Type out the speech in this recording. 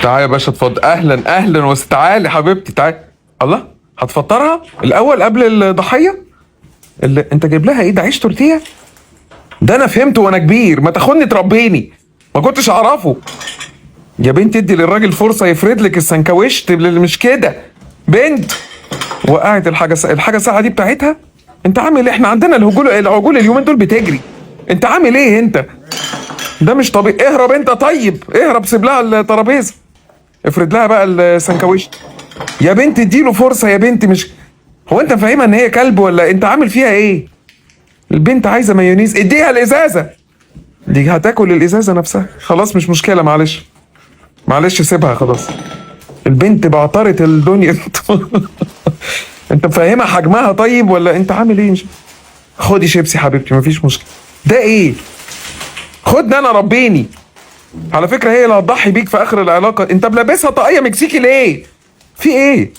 تعالى يا باشا اتفضل. اهلا اهلا تعالي حبيبتي تعالي. الله، هتفطرها الاول قبل الضحيه؟ اللي انت جايب لها ايه ده؟ عيش تورتيه؟ ده انا فهمته وانا كبير، ما تاخدني تربيني، ما كنتش اعرفه. يا بنت ادي للراجل فرصه يفرد لك السنكويش، مش كده بنت. وقعت الحاجه ساعه دي بتاعتها. انت عامل ايه؟ احنا عندنا العجول اليومين دول بتجري. انت عامل ايه انت؟ ده مش طبيعي. اهرب انت، طيب اهرب، سيب لها الترابيزه، افرد لها بقى السنكويش. يا بنت اديله فرصه يا بنت. مش هو انت فاهمها ان هي كلب ولا انت عامل فيها ايه؟ البنت عايزه مايونيز، اديها الازازه دي، هتاكل الازازه نفسها. خلاص مش مشكله، معلش معلش سيبها خلاص. البنت بعترت الدنيا. انت فاهمها حجمها طيب ولا انت عامل ايه؟ مش خدي شيبسي حبيبتي مفيش مشكله. ده ايه؟ خدني انا ربيني. على فكره هي اللي هتضحي بيك في اخر العلاقه. انت ملابسها طاقيه مكسيكي ليه؟ في ايه؟